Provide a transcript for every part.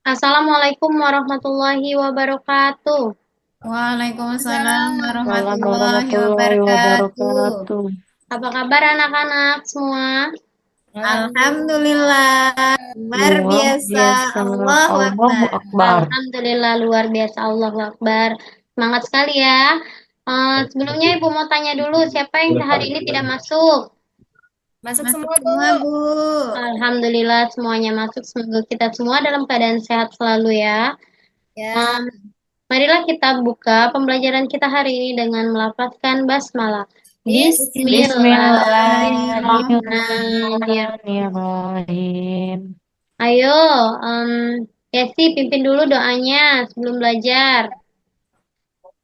Assalamualaikum warahmatullahi wabarakatuh. Waalaikumsalam Assalamualaikum warahmatullahi warahmatullahi wabarakatuh. wabarakatuh. Apa kabar anak-anak semua? Alhamdulillah, luar Luar biasa. biasa. Allahu Allahu Akbar. Akbar. Alhamdulillah luar biasa, Allahu Akbar. Semangat sekali ya. Sebelumnya Ibu mau tanya dulu, siapa yang hari ini tidak masuk? Masuk Masuk semua, Bu. semua, Bu. Alhamdulillah semuanya masuk. Semoga kita semua dalam keadaan sehat selalu ya. Ya. Um, Marilah kita buka pembelajaran kita hari ini dengan melafazkan basmalah. Bismillahirrahmanirrahim. Bismillahirrahmanirrahim. Ayo, Yesi pimpin dulu doanya sebelum belajar.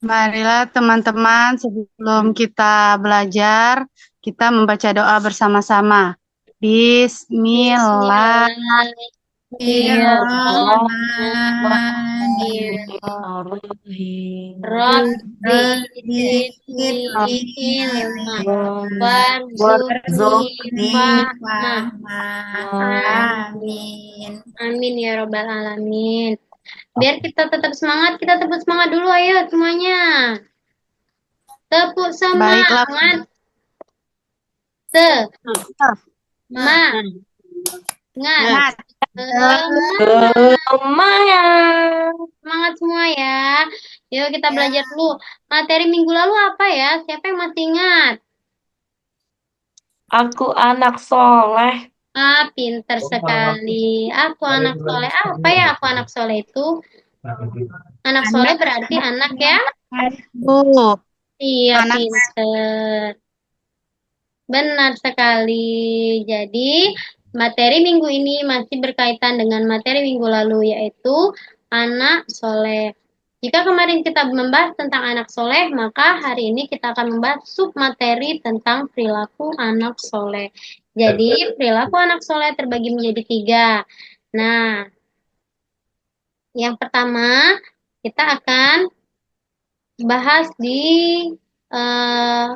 Marilah teman-teman sebelum kita belajar, kita membaca doa bersama-sama. Bismillahirrahmanirrahim. Bismillahirrahmanirrahim. Rabbi Rabbi zidni zidni ilma ilma warzuqni warzuqni fahma. fahma. Amin. Amin ya robbal alamin. Biar kita tetap semangat, kita tepuk semangat dulu ayo semuanya. Tepuk Baiklah, semangat. Semangat. Nat. Lumayan. Semangat semua ya. Yuk kita belajar dulu. Materi minggu lalu apa ya? Siapa yang masih ingat? Aku anak soleh. Pinter sekali. Aku anak soleh. Apa ya aku anak soleh itu? Anak soleh Anak berarti anak ya? Bu, Iya, anak pinter. Benar sekali. Jadi, materi minggu ini masih berkaitan dengan materi minggu lalu, yaitu anak soleh. Jika kemarin kita membahas tentang anak soleh, maka hari ini kita akan membahas submateri tentang perilaku anak soleh. Jadi, perilaku anak soleh terbagi menjadi tiga. Nah, yang pertama, kita akan bahas di eh,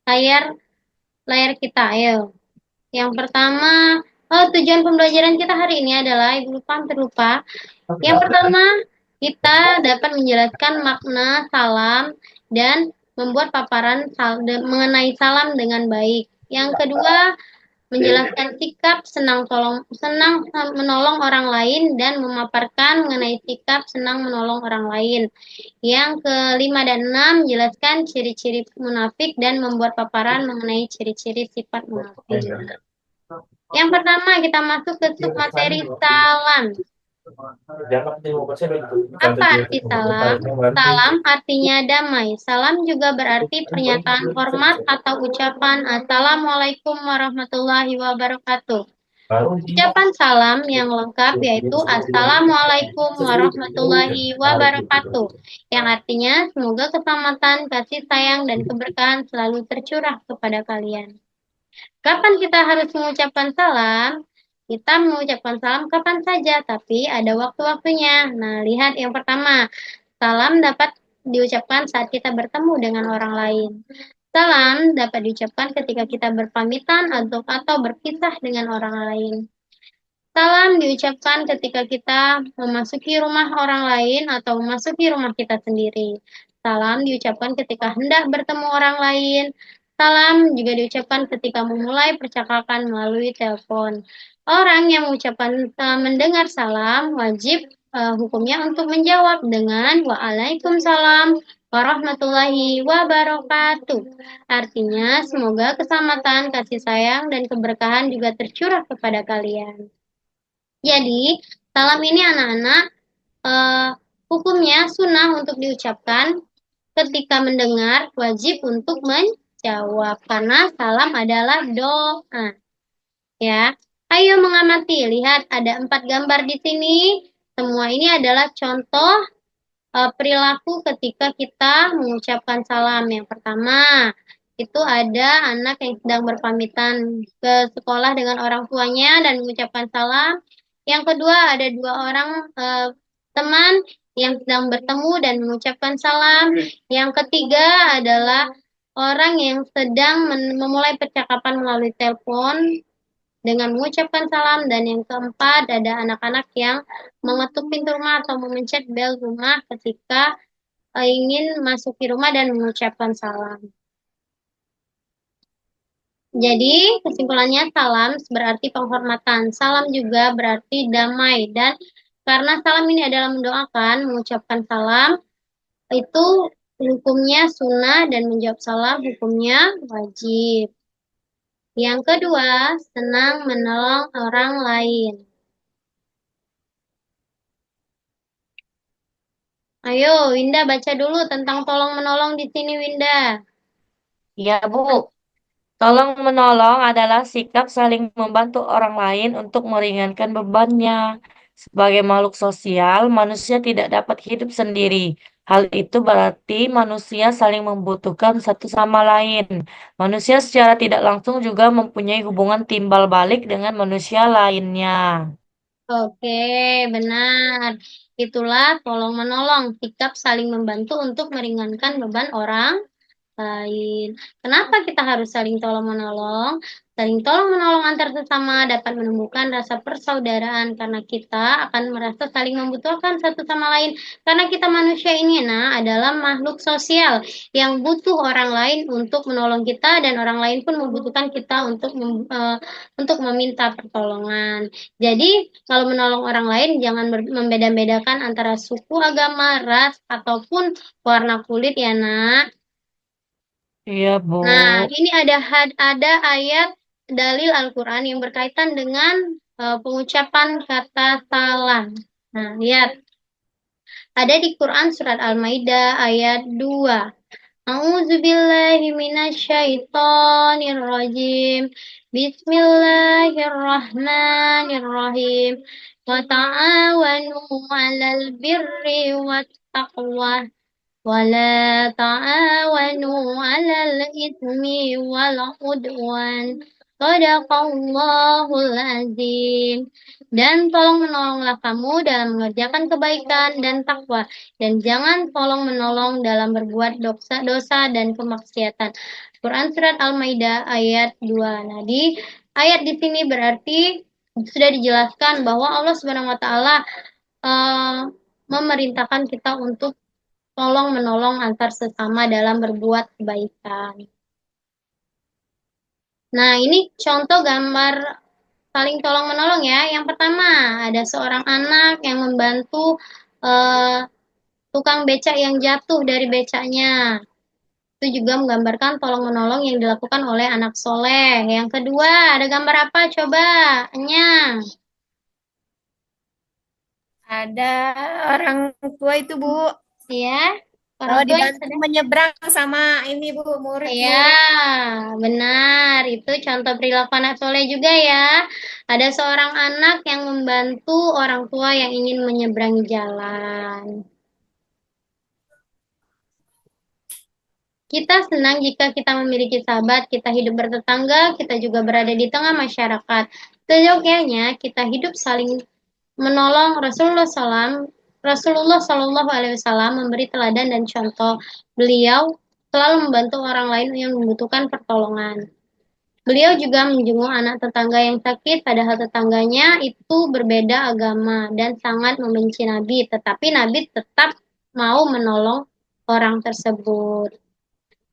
layar layar kita. Ayo. Yang pertama, tujuan pembelajaran kita hari ini adalah, Ibu lupa, hampir lupa. Yang pertama, kita dapat menjelaskan makna salam dan membuat paparan mengenai salam dengan baik. Yang kedua, menjelaskan sikap senang menolong orang lain dan memaparkan mengenai sikap senang menolong orang lain. Yang kelima dan enam, menjelaskan ciri-ciri munafik dan membuat paparan mengenai ciri-ciri sifat munafik. Yang pertama, kita masuk ke submateri salam. Apa arti salam? Salam artinya damai. Salam juga berarti pernyataan hormat atau ucapan Assalamualaikum warahmatullahi wabarakatuh. Ucapan salam yang lengkap yaitu Assalamualaikum warahmatullahi wabarakatuh, yang artinya semoga keselamatan, kasih sayang, dan keberkahan selalu tercurah kepada kalian. Kapan kita harus mengucapkan salam? Kita mengucapkan salam kapan saja, tapi ada waktu-waktunya. Nah, lihat yang pertama, salam dapat diucapkan saat kita bertemu dengan orang lain. Salam dapat diucapkan ketika kita berpamitan atau berpisah dengan orang lain. Salam diucapkan ketika kita memasuki rumah orang lain atau memasuki rumah kita sendiri. Salam diucapkan ketika hendak bertemu orang lain. Salam juga diucapkan ketika memulai percakapan melalui telepon. Orang yang mendengar salam wajib hukumnya untuk menjawab dengan Waalaikumsalam warahmatullahi wabarakatuh. Artinya semoga keselamatan, kasih sayang, dan keberkahan juga tercurah kepada kalian. Jadi, salam ini anak-anak hukumnya sunnah untuk diucapkan, ketika mendengar wajib untuk menjawab karena salam adalah doa. Ya, ayo mengamati. Lihat ada 4 gambar di sini. Semua ini adalah contoh perilaku ketika kita mengucapkan salam. Yang pertama, itu ada anak yang sedang berpamitan ke sekolah dengan orang tuanya dan mengucapkan salam. Yang kedua, ada 2 orang teman yang sedang bertemu dan mengucapkan salam. Yang ketiga adalah orang yang sedang memulai percakapan melalui telepon dengan mengucapkan salam, dan yang keempat ada anak-anak yang mengetuk pintu rumah atau memencet bel rumah ketika ingin masuki rumah dan mengucapkan salam. Jadi, kesimpulannya salam berarti penghormatan. Salam juga berarti damai. Dan karena salam ini adalah mendoakan, mengucapkan salam, itu hukumnya sunnah dan menjawab salam hukumnya wajib. Yang kedua, senang menolong orang lain. Ayo, Winda baca dulu tentang tolong menolong di sini, Winda. Ya, Bu. Tolong menolong adalah sikap saling membantu orang lain untuk meringankan bebannya. Sebagai makhluk sosial, manusia tidak dapat hidup sendiri. Hal itu berarti manusia saling membutuhkan satu sama lain. Manusia secara tidak langsung juga mempunyai hubungan timbal balik dengan manusia lainnya. Oke, benar. Itulah tolong menolong, sikap saling membantu untuk meringankan beban orang lain. Kenapa kita harus saling tolong-menolong? Saling tolong-menolong antar sesama dapat menumbuhkan rasa persaudaraan karena kita akan merasa saling membutuhkan satu sama lain. Karena kita manusia ini adalah makhluk sosial yang butuh orang lain untuk menolong kita dan orang lain pun membutuhkan kita untuk meminta pertolongan. Jadi, kalau menolong orang lain jangan membeda-bedakan antara suku, agama, ras ataupun warna kulit ya, Nak. Iya, Bu. Nah, ini ada ayat dalil Al-Quran yang berkaitan dengan pengucapan kata salam. Nah, lihat. Ada di Quran surat Al-Maidah ayat 2. A'udzubillahi minasyaitonirrajim. Bismillahirrahmanirrahim. Wa ta'awanu 'alal birri wat taqwa. ولا تعاونوا على الإثم والعدوان صدق Allahul Azim. Dan tolong menolonglah kamu dalam mengerjakan kebaikan dan takwa, dan jangan tolong menolong dalam berbuat dosa dan kemaksiatan. Quran surat Al-Maidah ayat 2. Nah, di ayat di sini berarti sudah dijelaskan bahwa Allah Subhanahu wa taala memerintahkan kita untuk tolong menolong antar sesama dalam berbuat kebaikan. Nah, ini contoh gambar saling tolong menolong ya. Yang pertama, ada seorang anak yang membantu tukang becak yang jatuh dari becaknya. Itu juga menggambarkan tolong menolong yang dilakukan oleh anak soleh. Yang kedua, ada gambar apa? Coba, Enya. Ada orang tua itu, Bu. Ya, Kalau orang tua yang dibantu menyeberang sama ini, Bu, murid-murid. Ya, benar. Itu contoh perilaku anak soleh juga ya. Ada seorang anak yang membantu orang tua yang ingin menyeberangi jalan. Kita senang jika kita memiliki sahabat, kita hidup bertetangga, kita juga berada di tengah masyarakat. Seyogyanya kita hidup saling menolong. Rasulullah Shallallahu Alaihi Wasallam memberi teladan dan contoh. Beliau selalu membantu orang lain yang membutuhkan pertolongan. Beliau juga menjenguk anak tetangga yang sakit, padahal tetangganya itu berbeda agama dan sangat membenci Nabi, tetapi Nabi tetap mau menolong orang tersebut.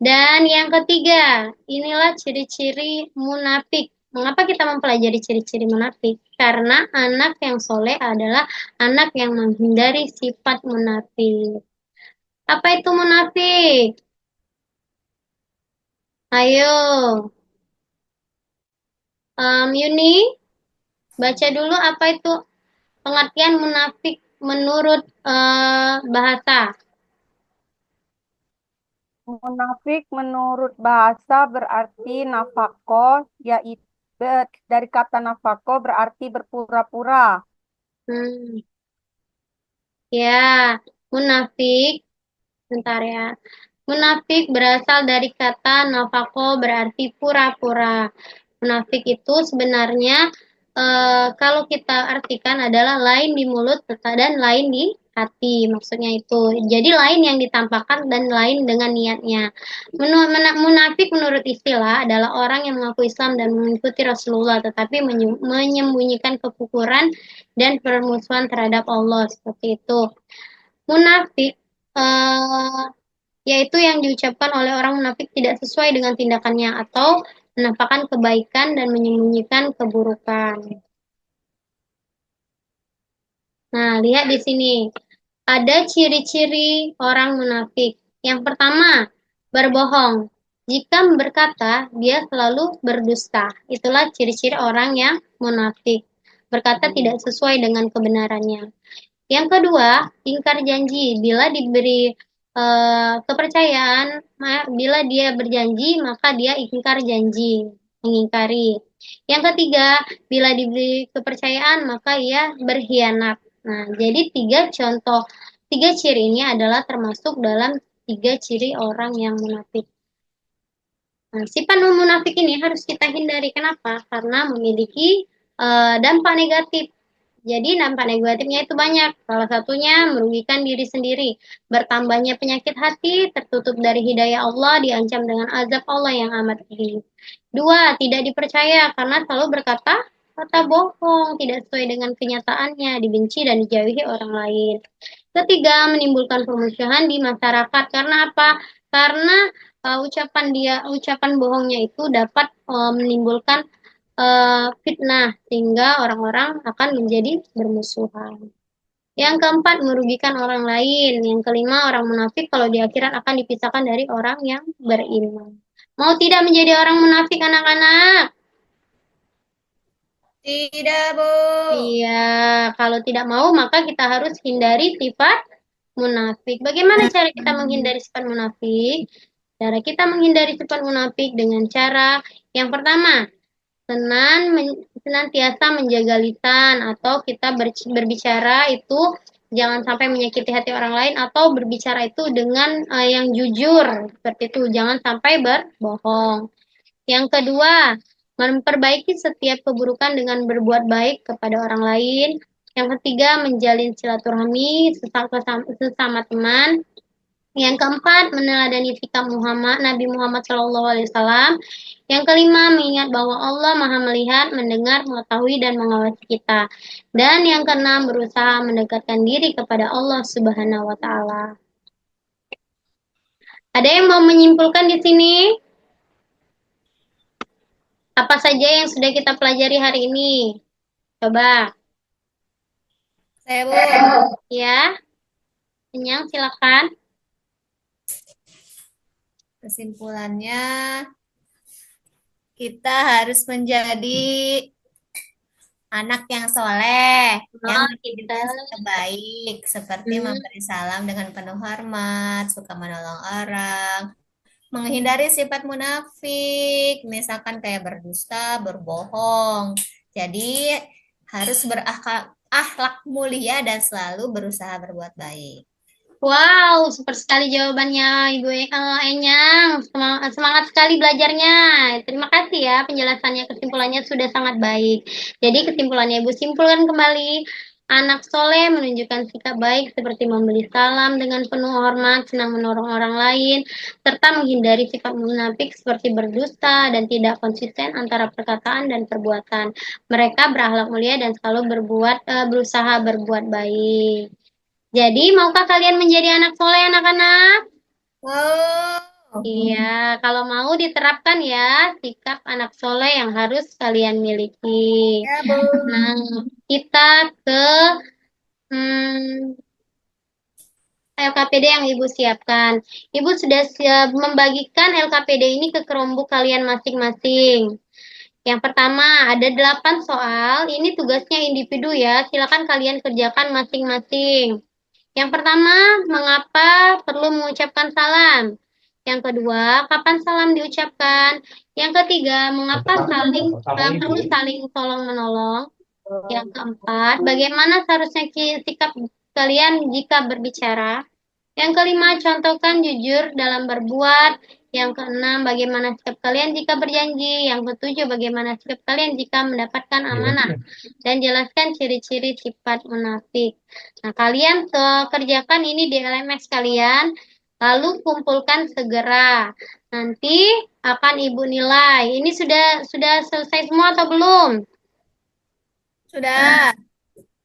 Dan yang ketiga, inilah ciri-ciri munafik. Mengapa kita mempelajari ciri-ciri munafik? Karena anak yang soleh adalah anak yang menghindari sifat munafik. Apa itu munafik? Ayo. Yuni, baca dulu apa itu pengertian munafik menurut bahasa. Munafik menurut bahasa berarti nafako, yaitu dari kata nafako berarti berpura-pura. Ya, munafik, bentar ya. Munafik berasal dari kata nafako berarti pura-pura. Munafik itu sebenarnya kalau kita artikan adalah lain di mulut dan lain di hati, maksudnya itu. Jadi lain yang ditampakkan dan lain dengan niatnya. Munafik menurut istilah adalah orang yang mengaku Islam dan mengikuti Rasulullah, tetapi menyembunyikan kekufuran dan permusuhan terhadap Allah, seperti itu. Munafik eh, yaitu yang diucapkan oleh orang munafik tidak sesuai dengan tindakannya atau menampakkan kebaikan dan menyembunyikan keburukan. Nah, lihat di sini. Ada ciri-ciri orang munafik. Yang pertama, berbohong. Jika berkata, dia selalu berdusta. Itulah ciri-ciri orang yang munafik. Berkata tidak sesuai dengan kebenarannya. Yang kedua, ingkar janji. Bila diberi kepercayaan, bila dia berjanji, maka dia ingkar janji, mengingkari. Yang ketiga, bila diberi kepercayaan, maka ia berkhianat. Nah, jadi tiga ciri ini adalah termasuk dalam tiga ciri orang yang munafik. Nah, sifat munafik ini harus kita hindari. Kenapa? Karena memiliki dampak negatif. Jadi dampak negatifnya itu banyak. Salah satunya merugikan diri sendiri. Bertambahnya penyakit hati, tertutup dari hidayah Allah, diancam dengan azab Allah yang amat pedih. Dua, tidak dipercaya karena selalu berkata kata bohong, tidak sesuai dengan kenyataannya, dibenci dan dijauhi orang lain. Ketiga, menimbulkan permusuhan di masyarakat. Karena apa? Karena ucapan bohongnya itu dapat menimbulkan fitnah sehingga orang-orang akan menjadi bermusuhan. Yang keempat, merugikan orang lain. Yang kelima, orang munafik kalau di akhirat akan dipisahkan dari orang yang beriman. Mau tidak menjadi orang munafik, anak-anak? Tidak, Bu. Iya, kalau tidak mau maka kita harus hindari sifat munafik. Bagaimana cara kita menghindari sifat munafik? Cara kita menghindari sifat munafik dengan cara yang pertama, senantiasa menjaga lisan atau kita berbicara itu jangan sampai menyakiti hati orang lain atau berbicara itu dengan yang jujur, seperti itu, jangan sampai berbohong. Yang kedua, memperbaiki setiap keburukan dengan berbuat baik kepada orang lain. Yang ketiga, menjalin silaturahmi sesama teman. Yang keempat, meneladani sikap Nabi Muhammad SAW. Yang kelima, mengingat bahwa Allah Maha melihat, mendengar, mengetahui, dan mengawasi kita. Dan yang keenam, berusaha mendekatkan diri kepada Allah Subhanahu wa Ta'ala. Ada yang mau menyimpulkan di sini? Apa saja yang sudah kita pelajari hari ini? Coba. Saya, Bu. Ya. Kenyang, silakan. Kesimpulannya, kita harus menjadi anak yang soleh, yang mendidik baik, seperti memberi salam dengan penuh hormat, suka menolong orang, menghindari sifat munafik, misalkan kayak berdusta, berbohong. Jadi harus berakhlak mulia dan selalu berusaha berbuat baik. Wow, super sekali jawabannya Ibu Enyang. Semangat sekali belajarnya. Terima kasih ya penjelasannya, kesimpulannya sudah sangat baik. Jadi kesimpulannya Ibu simpulkan kembali. Anak soleh menunjukkan sikap baik seperti memberi salam dengan penuh hormat, senang menolong orang lain, serta menghindari sifat munafik seperti berdusta dan tidak konsisten antara perkataan dan perbuatan. Mereka berakhlak mulia dan selalu berusaha berbuat baik. Jadi, maukah kalian menjadi anak soleh, anak-anak? Wow. Iya, kalau mau diterapkan ya, sikap anak soleh yang harus kalian miliki. Ya, Bu. Nah, kita ke LKPD yang Ibu siapkan. Ibu sudah membagikan LKPD ini ke kelompok kalian masing-masing. Yang pertama, ada 8 soal. Ini tugasnya individu ya, silakan kalian kerjakan masing-masing. Yang pertama, mengapa perlu mengucapkan salam? Yang kedua, kapan salam diucapkan? Yang ketiga, mengapa perlu saling tolong-menolong? Yang keempat, bagaimana seharusnya sikap kalian jika berbicara? Yang kelima, contohkan jujur dalam berbuat. Yang keenam, bagaimana sikap kalian jika berjanji? Yang ketujuh, bagaimana sikap kalian jika mendapatkan amanah? Dan jelaskan ciri-ciri sifat munafik. Nah, kalian kerjakan ini di LMS kalian, lalu kumpulkan segera. Nanti akan Ibu nilai. Ini sudah selesai semua atau belum? Sudah.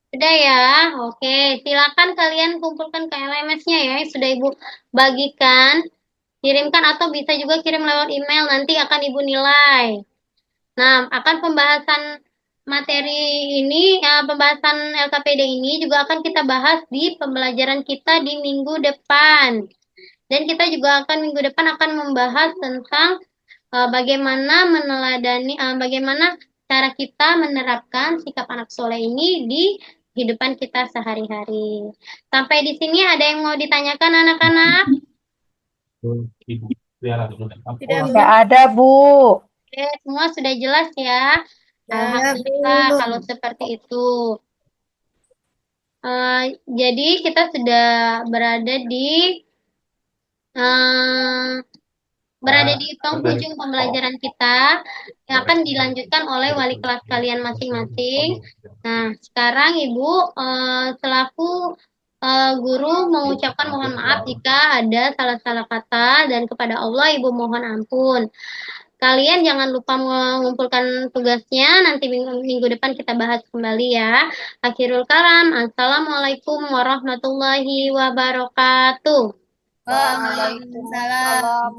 Sudah ya, oke. Silakan kalian kumpulkan ke LMS-nya ya. Sudah Ibu bagikan, kirimkan atau bisa juga kirim lewat email. Nanti akan Ibu nilai. Nah, akan pembahasan materi ini, pembahasan LKPD ini juga akan kita bahas di pembelajaran kita di minggu depan. Dan kita juga akan minggu depan akan membahas tentang bagaimana bagaimana cara kita menerapkan sikap anak soleh ini di kehidupan kita sehari-hari. Sampai di sini ada yang mau ditanyakan anak-anak? Tidak, Bu. Tidak ada, Bu. Oke, semua sudah jelas ya. Alhamdulillah kalau seperti itu. Jadi kita sudah berada di penghujung pembelajaran kita yang akan dilanjutkan oleh wali kelas kalian masing-masing. Nah, sekarang Ibu selaku guru mengucapkan mohon maaf jika ada salah-salah kata dan kepada Allah Ibu mohon ampun. Kalian jangan lupa mengumpulkan tugasnya, nanti minggu depan kita bahas kembali ya. Akhirul kalam, Assalamualaikum warahmatullahi wabarakatuh. Waalaikumsalam.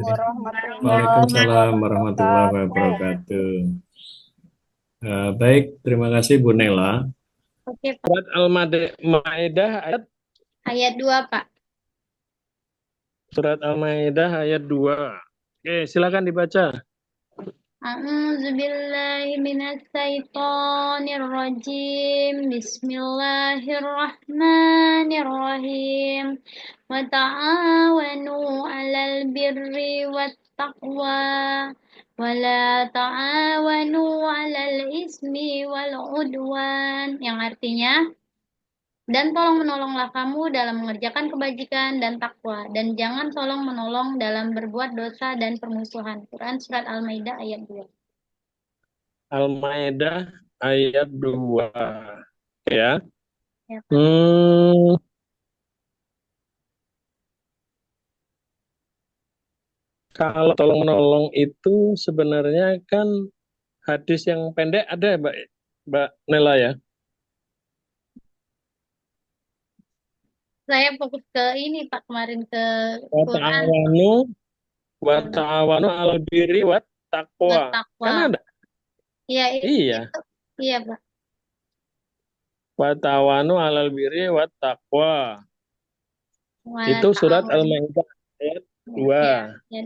Waalaikumsalam warahmatullahi wabarakatuh. Baik, terima kasih Bu Nela. Oke, Pak. Surat Al-Maidah Ayat 2, Pak. Surat Al-Maidah ayat 2. Oke, silakan dibaca. A'udzu billahi minasyaitonir rajim. Bismillahirrahmanirrahim. Wa ta'awanu 'alal birri wat taqwa wa la ta'awanu 'alal ismi wal 'udwan. Yang artinya, dan tolong menolonglah kamu dalam mengerjakan kebajikan dan takwa, dan jangan tolong menolong dalam berbuat dosa dan permusuhan. Quran Surat Al-Maidah ayat 2. Al-Maidah ayat 2. Ya. Ya, Pak. Kalau tolong menolong itu sebenarnya kan hadis yang pendek ada, Mbak Nela ya. Saya fokus ke ini, Pak, kemarin ke Wa Quran ta'awanu 'alal birri wat buat taqwa. takwa. Kan ada. Iya, Iya. iya, Pak. Wa ta'awanu 'alal birri wat taqwa. Wala Itu surat ta'awanu. Al-Maidah ayat 2. Ya,